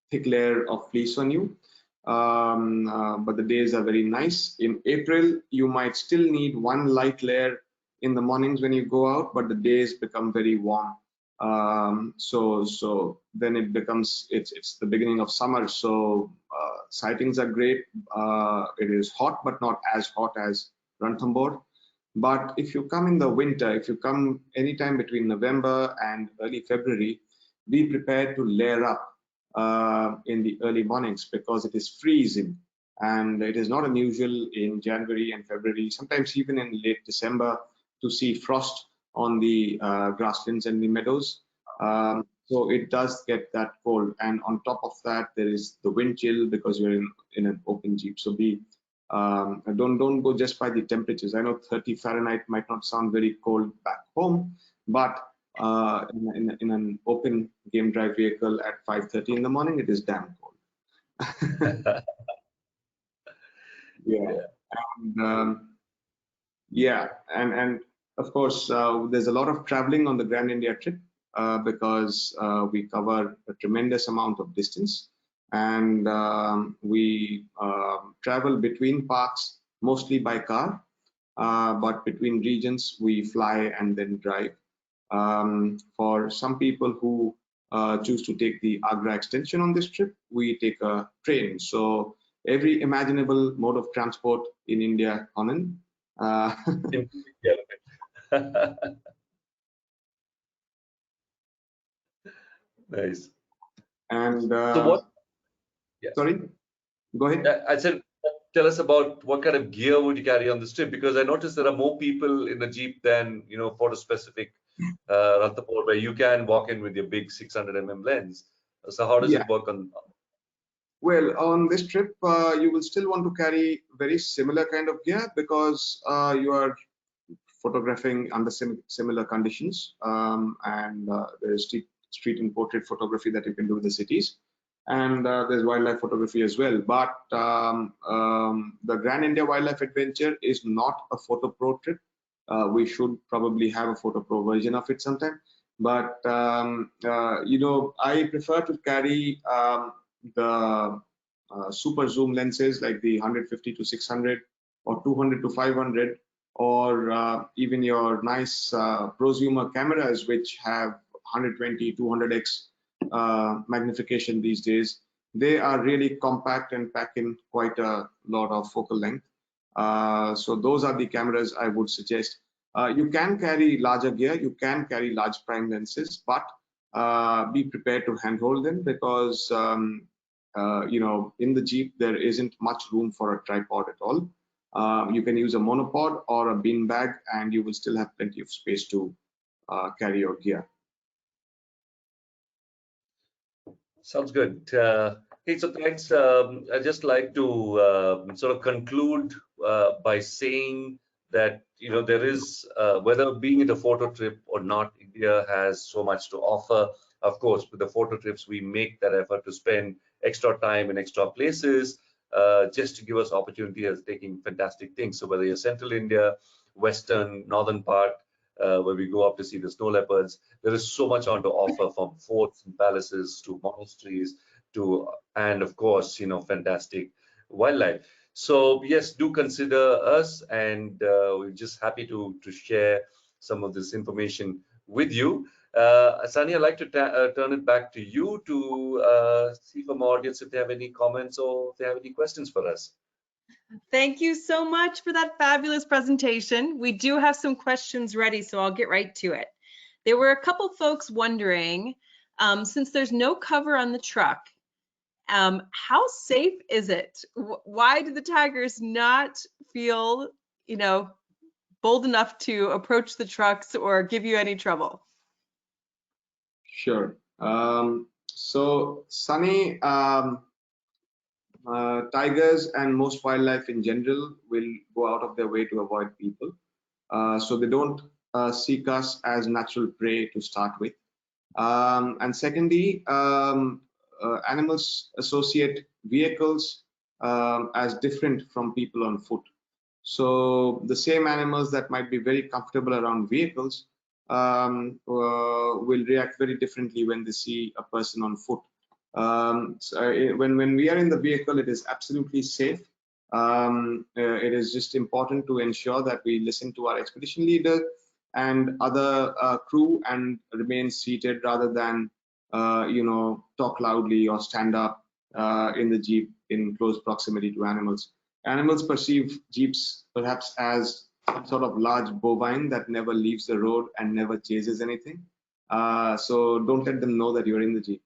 thick layer of fleece on you, but the days are very nice. In April, you might still need one light layer in the mornings when you go out, but the days become very warm. So then it's the beginning of summer. So sightings are great. It is hot, but not as hot as Ranthambore. But if you come in the winter, if you come anytime between November and early February, be prepared to layer up in the early mornings, because it is freezing, and it is not unusual in January and February, sometimes even in late December, to see frost on the grasslands and the meadows. So it does get that cold, and on top of that, there is the wind chill because you're in an open jeep. So don't go just by the temperatures. I know 30 Fahrenheit might not sound very cold back home, but in an open game drive vehicle at 5:30 in the morning, it is damn cold. And of course, there's a lot of traveling on the Grand India trip because we cover a tremendous amount of distance, and we travel between parks mostly by car, but between regions we fly and then drive. For some people who choose to take the Agra extension on this trip, we take a train. So every imaginable mode of transport in India, Anand. Nice. And So what? Yeah. sorry, go ahead. I said, tell us about what kind of gear would you carry on this trip? Because I noticed there are more people in the Jeep than, photo specific Ranthambore, where you can walk in with your big 600 lens. So how does Yeah. it work on? Well, on this trip, you will still want to carry very similar kind of gear because you are photographing under similar conditions, and there's street and portrait photography that you can do in the cities, and there's wildlife photography as well. But the Grand India Wildlife Adventure is not a photo pro trip. We should probably have a photo pro version of it sometime. But I prefer to carry the super zoom lenses like the 150 to 600 or 200 to 500, or even your nice prosumer cameras, which have 120, 200x magnification these days. They are really compact and pack in quite a lot of focal length. So those are the cameras I would suggest. You can carry larger gear, you can carry large prime lenses, but be prepared to handhold them because in the Jeep there isn't much room for a tripod at all. You can use a monopod or a bean bag, and you will still have plenty of space to carry your gear. Sounds good. Hey, so thanks. I'd just like to sort of conclude by saying that, there is, whether being it a photo trip or not, India has so much to offer. Of course, with the photo trips, we make that effort to spend extra time in extra places just to give us opportunity of taking fantastic things. So whether you're Central India, Western, Northern part, where we go up to see the snow leopards, there is so much on to offer, from forts and palaces to monasteries and of course, fantastic wildlife. So yes, do consider us, and we're just happy to share some of this information with you. Sunny, I'd like to turn it back to you to see from our audience if they have any comments or if they have any questions for us. Thank you so much for that fabulous presentation. We do have some questions ready, so I'll get right to it. There were a couple folks wondering, since there's no cover on the truck, how safe is it? Why do the tigers not feel, bold enough to approach the trucks or give you any trouble? Sure. So, Sunny, tigers and most wildlife in general will go out of their way to avoid people. So they don't seek us as natural prey to start with. And secondly, animals associate vehicles as different from people on foot. So the same animals that might be very comfortable around vehicles will react very differently when they see a person on foot. When we are in the vehicle, it is absolutely safe. It is just important to ensure that we listen to our expedition leader and other crew and remain seated rather than talk loudly or stand up in the Jeep in close proximity to animals. Animals perceive Jeeps perhaps as some sort of large bovine that never leaves the road and never chases anything. So don't let them know that you're in the Jeep.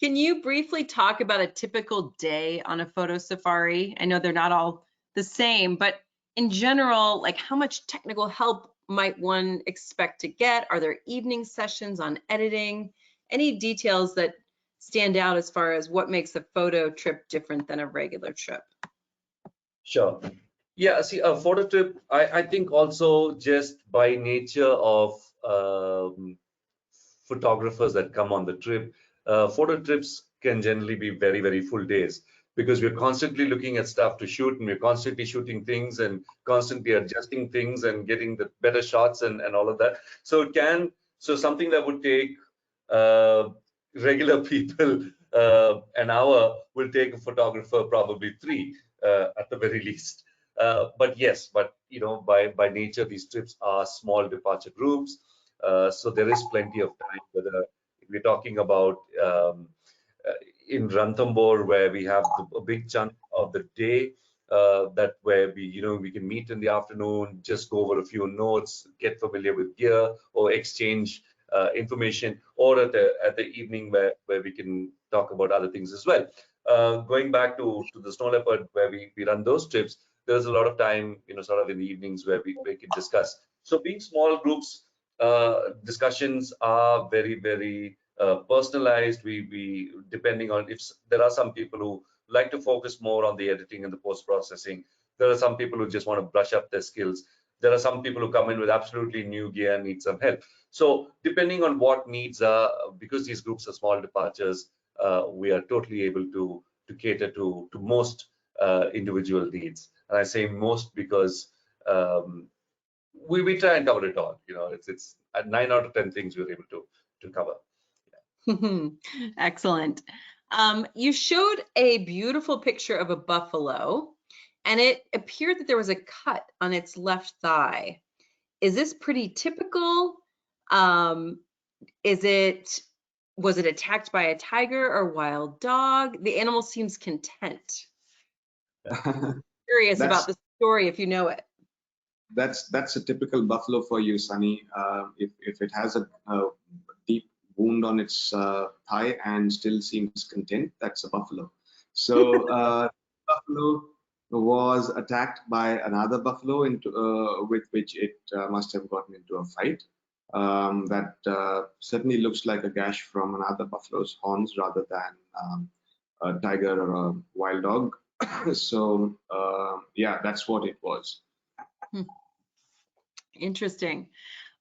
Can you briefly talk about a typical day on a photo safari? I know they're not all the same, but in general, like how much technical help might one expect to get? Are there evening sessions on editing? Any details that stand out as far as what makes a photo trip different than a regular trip? Sure. Yeah, see, a photo trip, I think also just by nature of photographers that come on the trip, photo trips can generally be very, very full days because we're constantly looking at stuff to shoot, and we're constantly shooting things and constantly adjusting things and getting the better shots and all of that. So something that would take regular people an hour will take a photographer probably 3 at the very least. But by nature, these trips are small departure groups. So there is plenty of time, whether we're talking about in Ranthambore, where we have a big chunk of the day that where we can meet in the afternoon, just go over a few notes, get familiar with gear, or exchange information, or at the evening where we can talk about other things as well. Going back to the Snow Leopard, where we run those trips, there's a lot of time, sort of in the evenings where we can discuss. So being small groups, discussions are very, very personalized. We depending on, if there are some people who like to focus more on the editing and the post processing. There are some people who just want to brush up their skills. There are some people who come in with absolutely new gear and need some help. So depending on what needs are, because these groups are small departures, we are totally able to cater to most individual needs. And I say most because we try and cover it all. It's 9 out of 10 things we're able to cover. Excellent. You showed a beautiful picture of a buffalo, and it appeared that there was a cut on its left thigh. Is this pretty typical? Was it attacked by a tiger or wild dog? The animal seems content. Curious about the story if you know it. That's a typical buffalo for you, Sunny. If it has a deep wound on its thigh and still seems content, that's a buffalo. So buffalo was attacked by another buffalo with which it must have gotten into a fight. That certainly looks like a gash from another buffalo's horns rather than a tiger or a wild dog. So yeah, that's what it was. Interesting.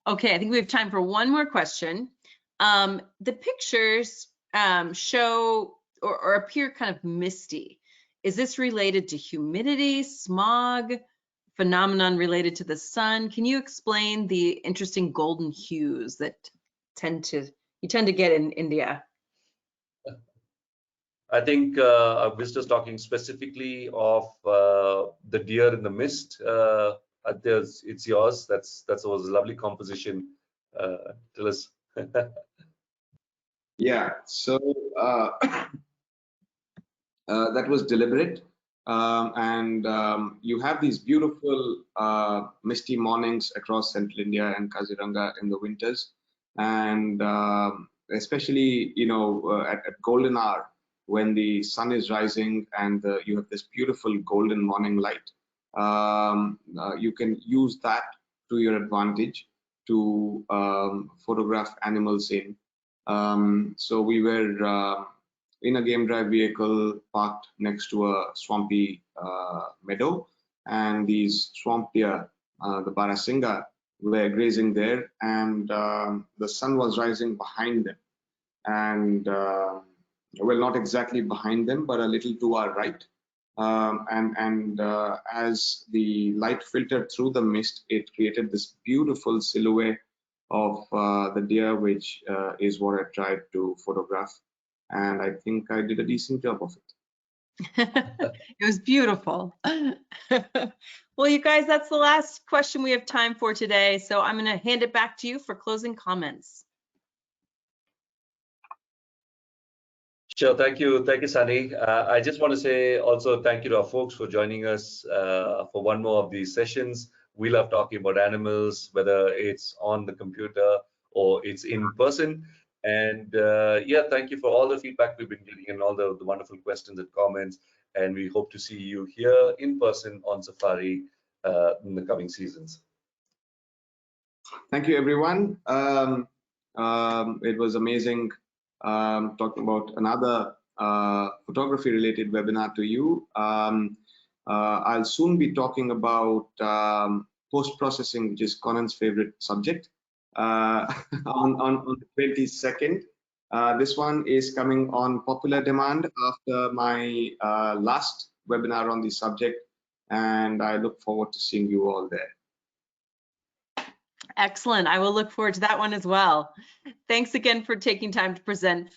Okay, I think we have time for one more question. The pictures show or appear kind of misty. Is this related to humidity, smog, phenomenon related to the sun? Can you explain the interesting golden hues that you tend to get in India? I think I was just talking specifically of the deer in the mist. It's yours. That was a lovely composition. Tell us. Yeah. So that was deliberate. You have these beautiful misty mornings across central India and Kaziranga in the winters, and especially at golden hour when the sun is rising and you have this beautiful golden morning light. You can use that to your advantage to photograph animals in. So we were in a game drive vehicle parked next to a swampy meadow, and these swamp deer, the Barasinga, were grazing there, and the sun was rising behind them, and well, not exactly behind them, but a little to our right. As the light filtered through the mist, it created this beautiful silhouette of the deer, which is what I tried to photograph. And I think I did a decent job of it. It was beautiful. Well, you guys, that's the last question we have time for today. So I'm going to hand it back to you for closing comments. Sure. Thank you, Sunny. I just want to say also thank you to our folks for joining us for one more of these sessions. We love talking about animals, whether it's on the computer or it's in person. And yeah, thank you for all the feedback we've been getting and all the wonderful questions and comments. And we hope to see you here in person on Safari in the coming seasons. Thank you, everyone. It was amazing talking about another photography-related webinar to you. I'll soon be talking about post-processing, which is Conan's favorite subject, on the 22nd. This one is coming on popular demand after my last webinar on the subject, and I look forward to seeing you all there. Excellent. I will look forward to that one as well. Thanks again for taking time to present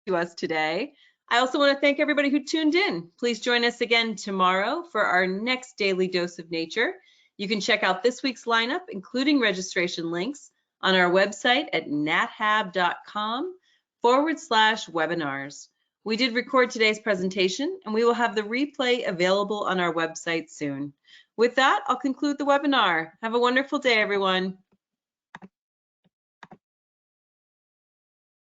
to us today. I also want to thank everybody who tuned in. Please join us again tomorrow for our next daily dose of nature. You can check out this week's lineup, including registration links, on our website at nathab.com/webinars. We did record today's presentation, and we will have the replay available on our website soon. With that, I'll conclude the webinar. Have a wonderful day, everyone.